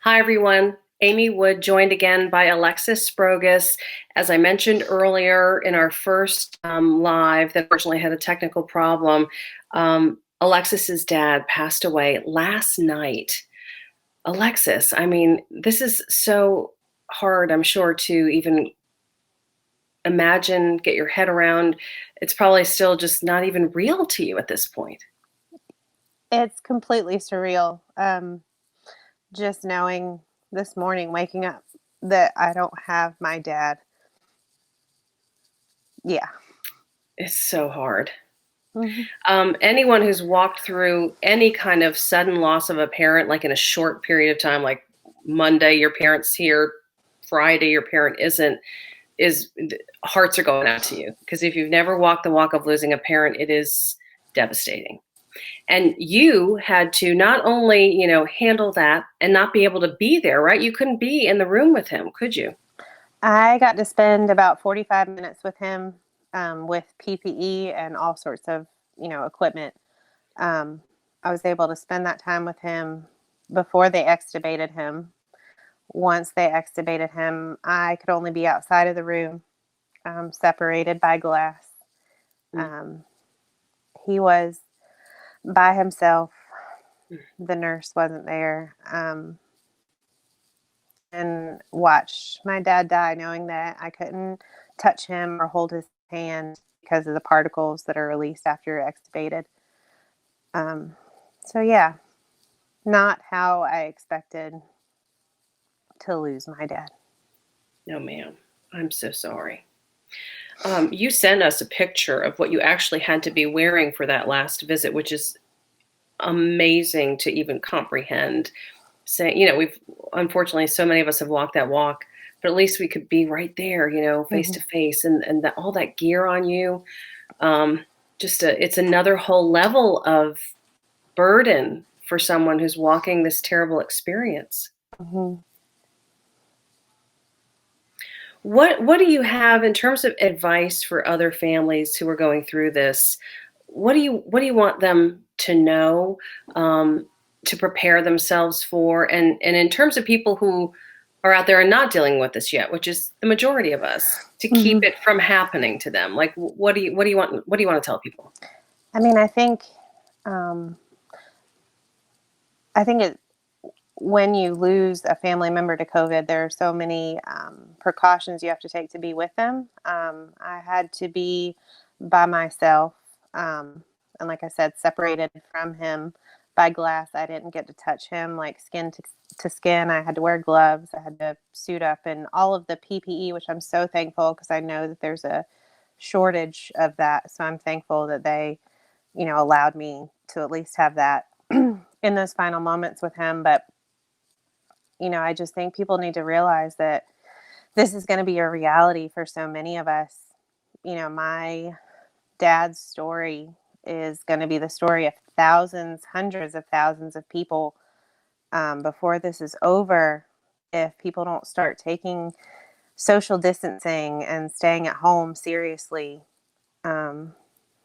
Hi, everyone. Amy Wood, joined again by Alexis Sprogis. As I mentioned earlier in our first live, that unfortunately had a technical problem. Alexis's dad passed away last night. Alexis, I mean, this is so hard, I'm sure, to even imagine, get your head around. It's probably still just not even real to you at this point. It's completely surreal. Just knowing this morning, waking up, that I don't have my dad. Yeah. It's so hard. hmm Anyone who's walked through any kind of sudden loss of a parent, like in a short period of time, like Monday, your parent's here, Friday, your parent isn't, is hearts are going out to you. Because if you've never walked the walk of losing a parent, it is devastating. And you had to not only, handle that and not be able to be there, right? You couldn't be in the room with him, could you? I got to spend about 45 minutes with him, with PPE and all sorts of, equipment. Um, I was able to spend that time with him before they extubated him. Once they extubated him, I could only be outside of the room, separated by glass. Mm. Um, he was by himself. The nurse wasn't there. And watched my dad die knowing that I couldn't touch him or hold his hand because of the particles that are released after you're extubated. Um, so, yeah, not how I expected to lose my dad. No, ma'am. I'm so sorry. You sent us a picture of what you actually had to be wearing for that last visit, which is amazing to even comprehend. Saying, we've unfortunately so many of us have walked that walk, but at least we could be right there, face Mm-hmm. to face, and all that gear on you. It's another whole level of burden for someone who's walking this terrible experience. Mm-hmm. What do you have in terms of advice for other families who are going through this? What do you want them to know, to prepare themselves for? And in terms of people who are out there and not dealing with this yet, which is the majority of us, to keep Mm-hmm. it from happening to them. Like, what do you want to tell people? I mean, um, I think it, when you lose a family member to COVID, there are so many precautions you have to take to be with them. I had to be by myself. And like I said, separated from him by glass. I didn't get to touch him like skin to skin. I had to wear gloves. I had to suit up and all of the PPE, which I'm so thankful because I know that there's a shortage of that. So I'm thankful that they, allowed me to at least have that in those final moments with him. But I just think people need to realize that this is going to be a reality for so many of us. My dad's story is going to be the story of thousands, hundreds of thousands of people before this is over. If people don't start taking social distancing and staying at home seriously, um,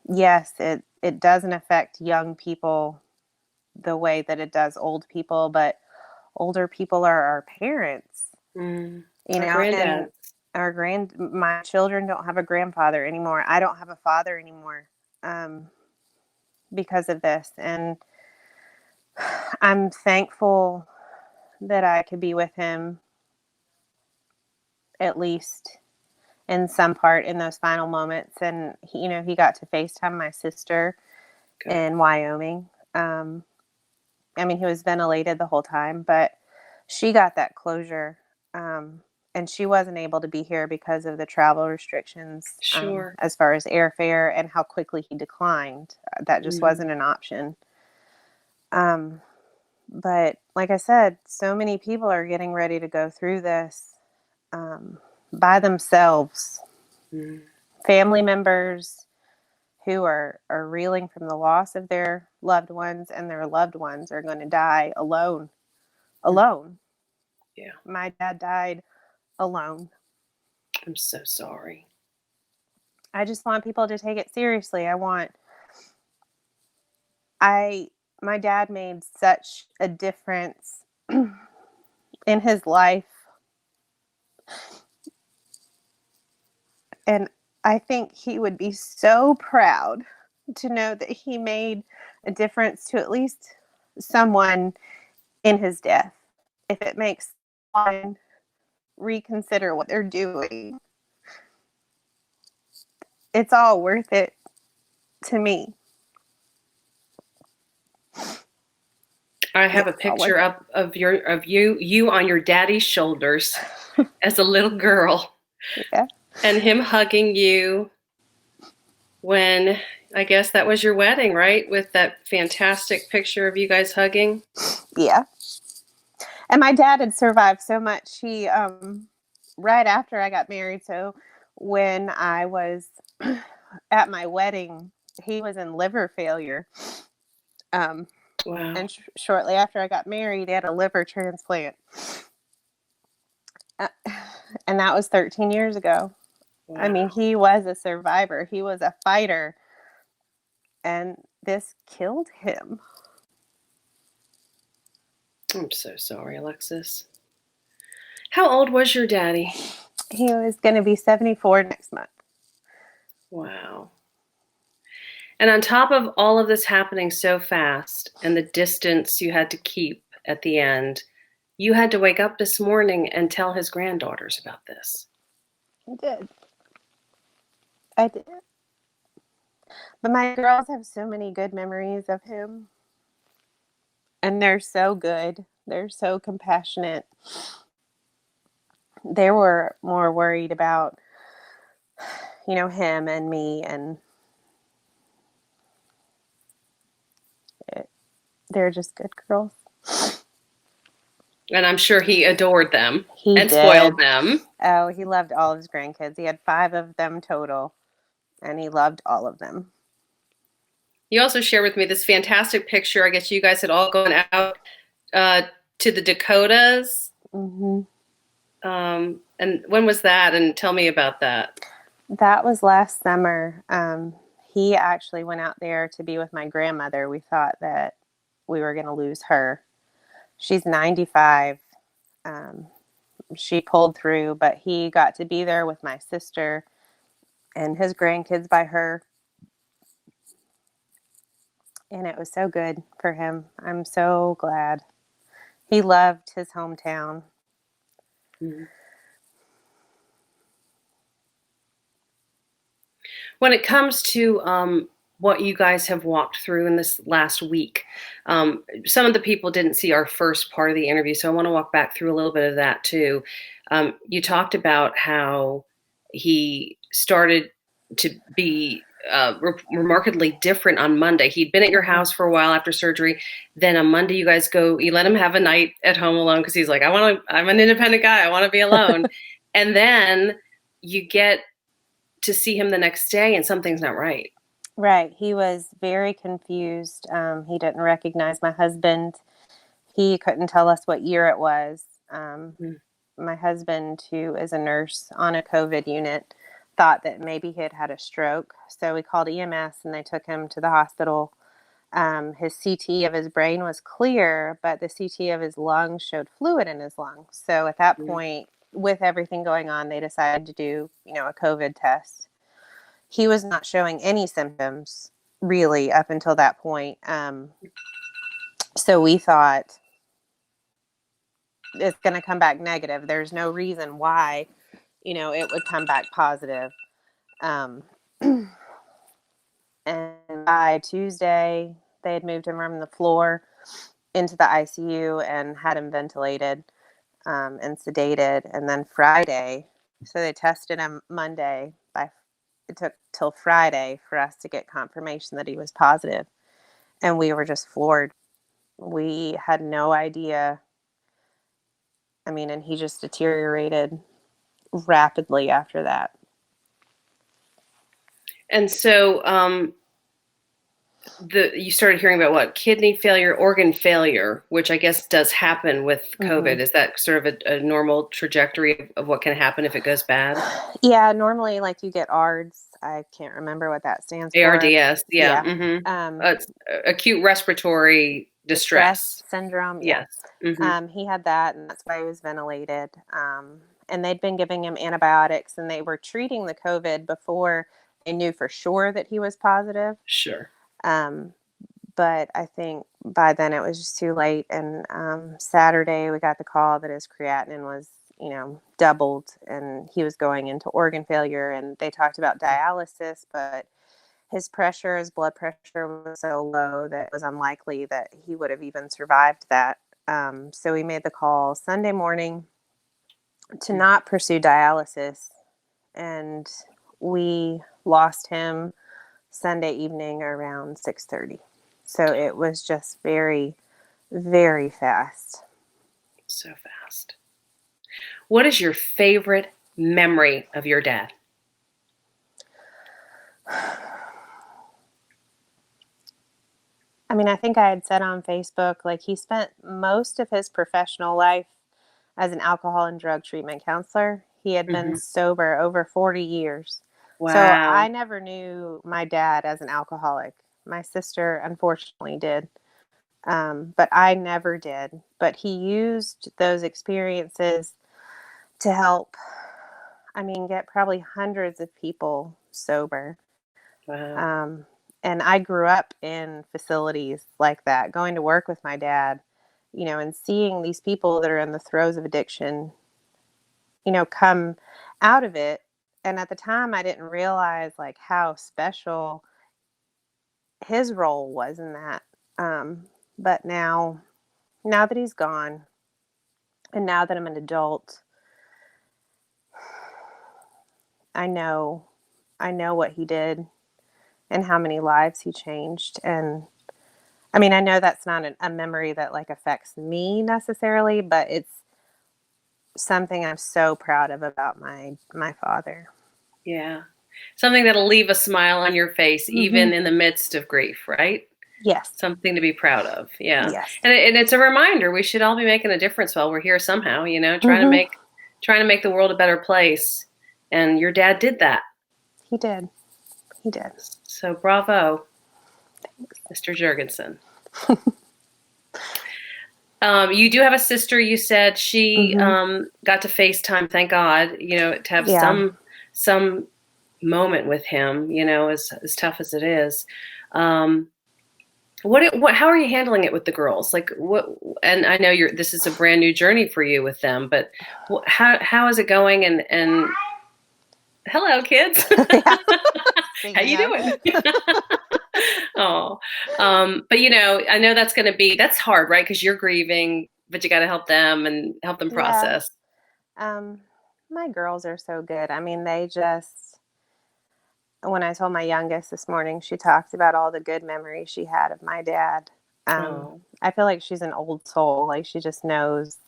yes, it doesn't affect young people the way that it does old people, but older people are our parents, Our granddad. and my children don't have a grandfather anymore. I don't have a father anymore, um, because of this. And I'm thankful that I could be with him at least in some part in those final moments. And he got to FaceTime my sister Good. in Wyoming. I mean, he was ventilated the whole time, but she got that closure. And she wasn't able to be here because of the travel restrictions, Sure. as far as airfare and how quickly he declined. That just Mm. wasn't an option. Um, but like I said, so many people are getting ready to go through this by themselves. Mm. Family members who are reeling from the loss of their loved ones, and their loved ones are going to die alone. Mm. Alone. Yeah, My dad died alone. I'm so sorry. I just want people to take it seriously. I my dad made such a difference in his life. And I think he would be so proud to know that he made a difference to at least someone in his death. If it makes someone reconsider what they're doing, it's all worth it to me. I have a picture up of you on your daddy's shoulders as a little girl. Yeah. And him hugging you when, I guess that was your wedding, right? With that fantastic picture of you guys hugging. Yeah. And my dad had survived so much. He, right after I got married, so when I was at my wedding, he was in liver failure. Wow. And shortly after I got married, he had a liver transplant. And that was 13 years ago. Wow. I mean, he was a survivor. He was a fighter. And this killed him. I'm so sorry, Alexis. How old was your daddy? He was going to be 74 next month. Wow. And on top of all of this happening so fast and the distance you had to keep at the end, you had to wake up this morning and tell his granddaughters about this. I did. I did. But my girls have so many good memories of him. And they're so good. They're so compassionate. They were more worried about, him and me, and they're just good girls. And I'm sure he adored them and spoiled them. Oh, he loved all of his grandkids. He had 5 of them total, and he loved all of them. You also shared with me this fantastic picture. I guess you guys had all gone out to the Dakotas. Mm-hmm. And when was that? And tell me about that. That was last summer. He actually went out there to be with my grandmother. We thought that we were going to lose her. She's 95. She pulled through, but he got to be there with my sister and his grandkids by her. And it was so good for him. I'm so glad. He loved his hometown. Mm-hmm. When it comes to what you guys have walked through in this last week, some of the people didn't see our first part of the interview, so I want to walk back through a little bit of that too. You talked about how he started to be remarkably different on Monday. He'd been at your house for a while after surgery. Then on Monday, you guys you let him have a night at home alone because he's like, I'm an independent guy. I want to be alone. And then you get to see him the next day and something's not right. Right. He was very confused. He didn't recognize my husband. He couldn't tell us what year it was. My husband, who is a nurse on a COVID unit, thought that maybe he had had a stroke. So we called EMS and they took him to the hospital. His CT of his brain was clear, but the CT of his lungs showed fluid in his lungs. So at that point, with everything going on, they decided to do, a COVID test. He was not showing any symptoms really up until that point. So we thought it's going to come back negative. There's no reason why, it would come back positive. And by Tuesday, they had moved him from the floor into the ICU and had him ventilated and sedated. And then Friday, so they tested him Monday. It took till Friday for us to get confirmation that he was positive. And we were just floored. We had no idea. I mean, and he just deteriorated rapidly after that. And so you started hearing about kidney failure, organ failure, which I guess does happen with COVID. Mm-hmm. Is that sort of a normal trajectory of what can happen if it goes bad? Yeah, normally you get ARDS. I can't remember what that stands for. ARDS, yeah. Mm-hmm. It's acute respiratory distress Distress. syndrome. Yeah. Yes. Hmm. He had that, and that's why he was ventilated. And they'd been giving him antibiotics, and they were treating the COVID before they knew for sure that he was positive. Sure. Um, but I think by then it was just too late. And Saturday we got the call that his creatinine was, doubled, and he was going into organ failure. And they talked about dialysis, but his blood pressure was so low that it was unlikely that he would have even survived that. So we made the call Sunday morning to not pursue dialysis, and we lost him Sunday evening around 6:30. So it was just very, very fast. So fast. What is your favorite memory of your dad? I mean, I think I had said on Facebook, like, he spent most of his professional life as an alcohol and drug treatment counselor. He had been Hmm. sober over 40 years. So I Wow. never knew my dad as an alcoholic. My sister, unfortunately, did. But I never did. But he used those experiences to help, get probably hundreds of people sober. Wow. Um, and I grew up in facilities like that, going to work with my dad, and seeing these people that are in the throes of addiction, come out of it. And at the time, I didn't realize like how special his role was in that. But now that he's gone, and now that I'm an adult, I know, I know what he did and how many lives he changed. And I mean, I know that's not a memory that like affects me necessarily, but it's something I'm so proud of about my father. Yeah. Something that'll leave a smile on your face, Hmm. even in the midst of grief, right? Yes. Something to be proud of. Yeah. Yes. And it's a reminder we should all be making a difference while we're here somehow, Hmm. trying to make the world a better place. And your dad did that. He did. He did. So bravo, Mr. Jurgensen. You do have a sister. You said she Hmm. got to FaceTime. Thank God, to have Yeah. some moment with him. As tough as it is. Um, how are you handling it with the girls? Like what? And I know this is a brand new journey for you with them, but how is it going? And hello, kids. Yeah. How Speaking you of. doing? Oh, but I know that's hard, right? Because you're grieving, but you got to help them and help them Yeah. process. Um, my girls are so good. I mean, they just, when I told my youngest this morning, she talked about all the good memories she had of my dad. Oh, I feel like she's an old soul. Like she just knows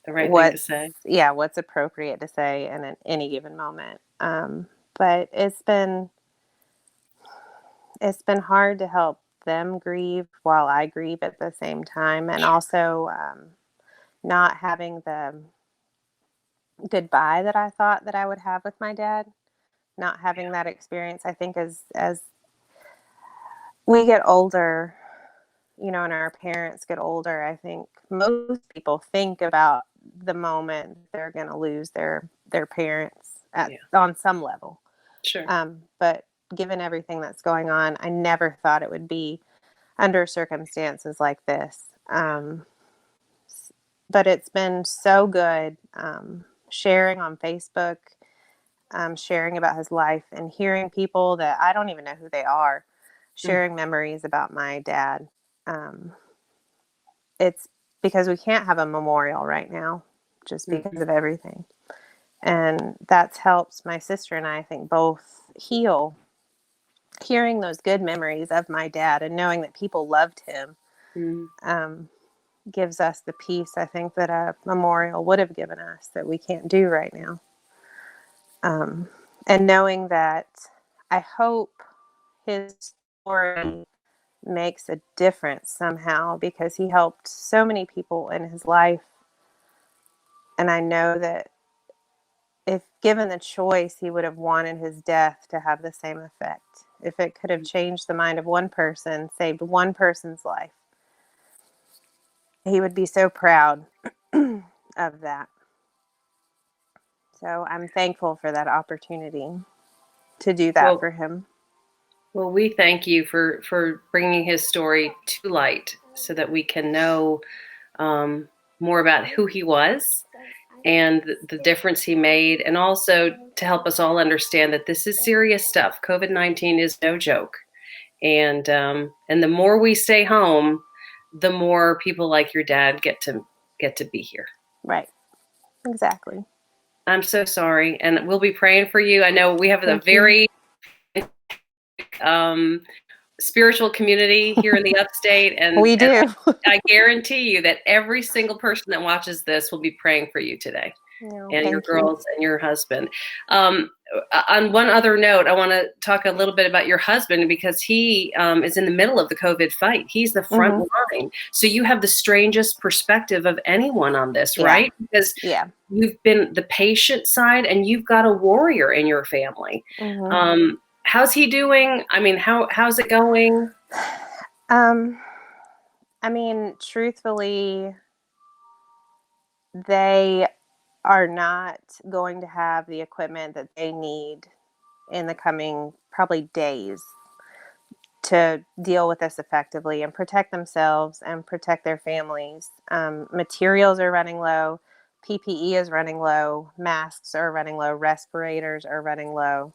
the right thing to say. what's appropriate to say in any given moment. But it's been hard to help them grieve while I grieve at the same time, and also not having the goodbye that I thought that I would have with my dad. Not having that experience, I think, as we get older, and our parents get older, I think most people think about the moment they're going to lose their parents Yeah, on some level. sure. But given everything that's going on, I never thought it would be under circumstances like this. But it's been so good, sharing on Facebook, sharing about his life, and hearing people that I don't even know who they are Mm, sharing memories about my dad. Um, it's because we can't have a memorial right now just because mhm. of everything. And that's helped my sister and I think both heal, hearing those good memories of my dad and knowing that people loved him. Mm. um, Gives us the peace I think that a memorial would have given us that we can't do right now. um, and knowing that I hope his story makes a difference somehow, because he helped so many people in his life. And I know that if given the choice, he would have wanted his death to have the same effect. If it could have changed the mind of one person, saved one person's life, He would be so proud of that. So I'm thankful for that opportunity to do that Well, for him. well, we thank you for bringing his story to light so that we can know more about who he was and the difference he made, and also to help us all understand that this is serious stuff. COVID-19 is no joke, and the more we stay home, the more people like your dad get to be here. Right. Exactly. I'm so sorry, and we'll be praying for you. I know we have a Thank you. very um, spiritual community here in the upstate, and We do. I guarantee you that every single person that watches this will be praying for you today, No, and your thank you. girls and your husband. Um, on one other note, I want to talk a little bit about your husband, because he is in the middle of the COVID fight. He's the front Hmm. line. So you have the strangest perspective of anyone on this, Yeah. right? Because Yeah. you've been the patient side, and you've got a warrior in your family. Hmm. How's he doing? I mean, how's it going? Um, I mean, truthfully, they are not going to have the equipment that they need in the coming probably days to deal with this effectively and protect themselves and protect their families. Materials are running low, PPE is running low, masks are running low, respirators are running low.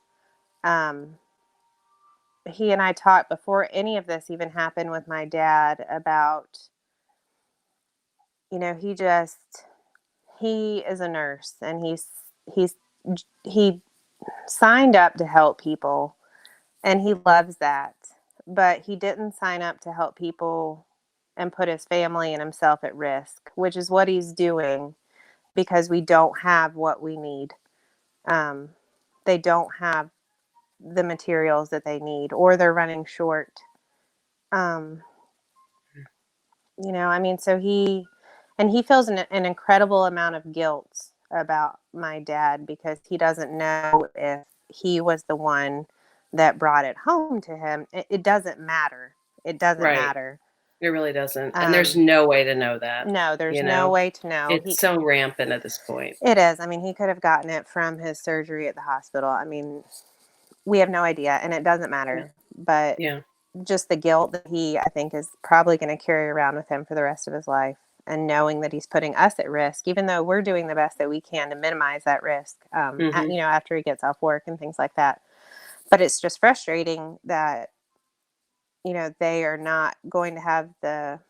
Um, he and I talked before any of this even happened with my dad about, he he is a nurse, and he's he signed up to help people, and he loves that, but he didn't sign up to help people and put his family and himself at risk, which is what he's doing, because we don't have what we need. um, they don't have the materials that they need, or they're running short. um, I mean, so he feels an incredible amount of guilt about my dad, because he doesn't know if he was the one that brought it home to him. It doesn't matter. It doesn't Right. matter. It really doesn't. And there's Um, no way to know that, no, there's you no know? way to know. It's so rampant at this point. It is. I mean, he could have gotten it from his surgery at the hospital. I mean, we have no idea, and it doesn't Yeah. matter. But Yeah. just the guilt that he, I think, is probably going to carry around with him for the rest of his life, and knowing that he's putting us at risk, even though we're doing the best that we can to minimize that risk, Hmm. after he gets off work and things like that. But it's just frustrating that, they are not going to have the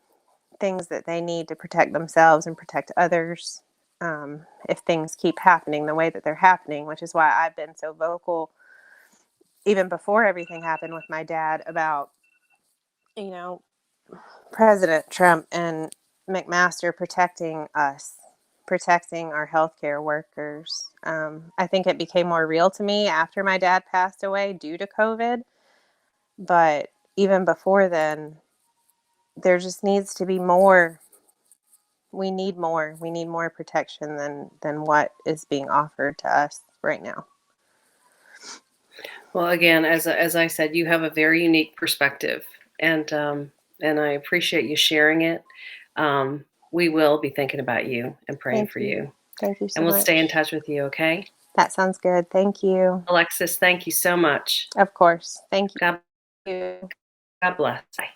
things that they need to protect themselves and protect others, if things keep happening the way that they're happening, which is why I've been so vocal even before everything happened with my dad about, you know, President Trump and McMaster protecting us, protecting our healthcare workers. I think it became more real to me after my dad passed away due to COVID. But even before then, there just needs to be more. We need more. We need more protection than what is being offered to us right now. Well, again, as I said, you have a very unique perspective, and I appreciate you sharing it. We will be thinking about you and praying Thank for you. you, Thank you and so we'll stay in much. touch with you. Okay, That sounds good. Thank you. Alexis, thank you so much. Of course. Thank God, you. God bless. Bye.